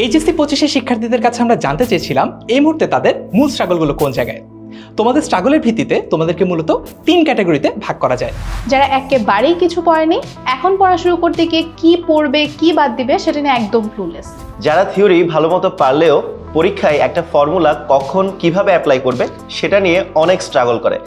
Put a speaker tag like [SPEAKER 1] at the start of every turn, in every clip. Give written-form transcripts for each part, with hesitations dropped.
[SPEAKER 1] HSC 25-এর শিক্ষার্থীদের কাছে আমরা জানতে চেয়েছিলাম এই মুহূর্তে তাদের মূল স্ট্রাগলগুলো কোন জায়গায়। তোমাদের স্ট্রাগলের ভিত্তিতে তোমাদেরকে মূলত 3 ক্যাটাগরিতে ভাগ করা যায়।
[SPEAKER 2] যারা একেবারেই কিছু পড়েনি, এখন পড়া শুরু করতে গিয়ে কি পড়বে কি বাদ দিবে সেটা নিয়ে একদম ক্লুলেস।
[SPEAKER 3] যারা থিওরি ভালো মতো পারলেও পরীক্ষায় একটা ফর্মুলা কখন কিভাবে অ্যাপ্লাই করবে সেটা নিয়ে অনেক স্ট্রাগল করে,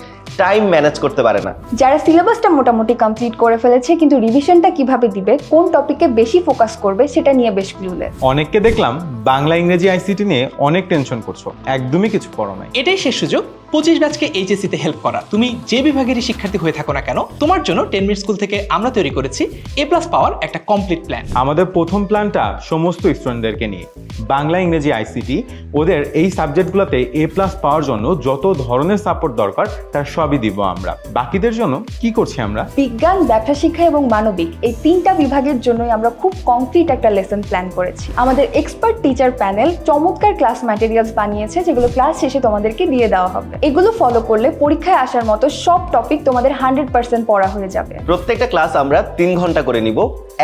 [SPEAKER 3] টাইম ম্যানেজ করতে পারে না।
[SPEAKER 4] যারা সিলেবাসটা মোটামুটি কমপ্লিট করে ফেলেছে কিন্তু রিভিশনটা কিভাবে দিবে, কোন টপিকে বেশি ফোকাস করবে সেটা নিয়ে বেশ ক্লুলেস।
[SPEAKER 5] অনেককে দেখলাম বাংলা ইংরেজি আইসিটি নিয়ে অনেক টেনশন করছো, একদমই কিছু পড়ো নাই।
[SPEAKER 1] এটাই শেষ সুযোগ 25 ব্যাচকে এইচএসসিতে হেল্প করা। তুমি যে বিভাগেরই শিক্ষার্থী হয়ে থাকো না কেন, তোমার জন্য 10 মিনিট স্কুল থেকে আমরা তৈরি করেছি A+ পাওয়ার একটা কমপ্লিট প্ল্যান।
[SPEAKER 5] আমাদের প্রথম প্ল্যানটা সমস্ত স্টুডেন্টদেরকে নিয়ে, বাংলা ইংরেজি আইসিটি ওদের এই সাবজেক্টগুলোতে A+ পাওয়ার জন্য যত ধরনের সাপোর্ট দরকার তার সবই দিব আমরা। বাকিদের জন্য কি করছি আমরা?
[SPEAKER 4] বিজ্ঞান, ব্যবসা শিক্ষা এবং মানবিক এই 3টা বিভাগের জন্যই আমরা খুব কংক্রিট একটা লেসন প্ল্যান করেছি। আমাদের এক্সপার্ট টিচার প্যানেল চমৎকার ক্লাস ম্যাটেরিয়ালস বানিয়েছে, যেগুলো ক্লাস শেষে তোমাদেরকে দিয়ে দেওয়া হবে। এগুলো ফলো করলে পরীক্ষায় আসার মতো সব টপিক তোমাদের 100% পড়া হয়ে যাবে।
[SPEAKER 3] প্রত্যেকটা ক্লাস আমরা 3 ঘন্টা করে নিব,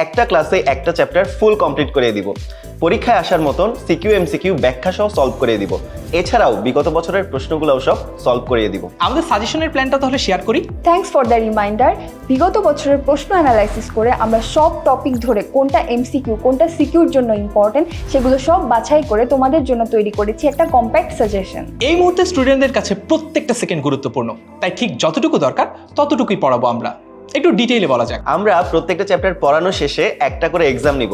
[SPEAKER 3] একটা ক্লাসে একটা চ্যাপ্টার ফুল কমপ্লিট করে দিব। পরীক্ষায় আসার মতন সিকিউ এমসিকিউ ব্যাখ্যা সহ সলভ করে দিব। এছাড়াও বিগত বছরের প্রশ্নগুলোও সব সলভ করিয়ে দিব।
[SPEAKER 1] আমাদের সাজেশনের প্ল্যানটা তাহলে শেয়ার করি।
[SPEAKER 4] Thanks for the reminder. বিগত বছরের প্রশ্ন অ্যানালাইসিস করে আমরা সব টপিক ধরে কোনটা এমসিকিউ কোনটা সিকিউর জন্য ইম্পর্টেন্ট সেগুলো সব বাছাই করে তোমাদের জন্য তৈরি করেছি একটা কম্প্যাক্ট সাজেশন।
[SPEAKER 1] এই মুহূর্তে স্টুডেন্টদের কাছে প্রত্যেকটা সেকেন্ড গুরুত্বপূর্ণ, তাই ঠিক যতটুকু দরকার ততটুকুই পড়াবো আমরা। একটু ডিটেইলে বলা যাক।
[SPEAKER 3] আমরা প্রত্যেকটা চ্যাপ্টার পড়ানো শেষে একটা করে এক্সাম নিব,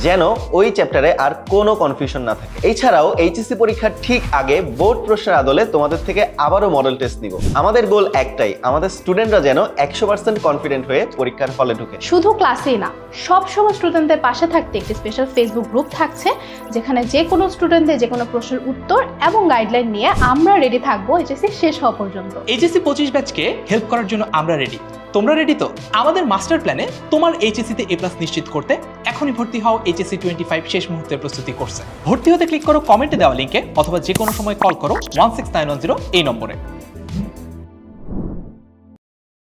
[SPEAKER 3] যেন ওই চ্যাপ্টারে আর কোনো কনফিউশন না থাকে। এছাড়াও এইচএসসি পরীক্ষার ঠিক আগে বোর্ড প্রশ্নের আদলে তোমাদের থেকে আবারও মডেল টেস্ট নিব। আমাদের গোল একটাই, আমাদের স্টুডেন্টরা যেন 100% কনফিডেন্ট হয়ে পরীক্ষার হলে ঢুকে।
[SPEAKER 2] শুধু ক্লাসেই না, সব সময় স্টুডেন্টদের পাশে থাকতে একটি স্পেশাল ফেসবুক গ্রুপ থাকছে, যেখানে যে কোনো স্টুডেন্টদের যে কোনো প্রশ্নের উত্তর এবং গাইডলাইন নিয়ে আমরা রেডি থাকবো এইচএসসি শেষ হওয়া পর্যন্ত।
[SPEAKER 1] এইচএসসি 25 ব্যাচকে হেল্প করার জন্য আমরা রেডি। তোমরা রেডি তো? আমাদের মাস্টার প্ল্যানে তোমার এইচএসসিতে A+ নিশ্চিত করতে এখনই ভর্তি হও এইচএসসি 25 শেষ মুহূর্তের প্রস্তুতি কোর্সে। ভর্তি হতে ক্লিক করো কমেন্টে দেওয়া লিঙ্কে, অথবা যে কোনো সময় কল করো 16910 এই নম্বরে।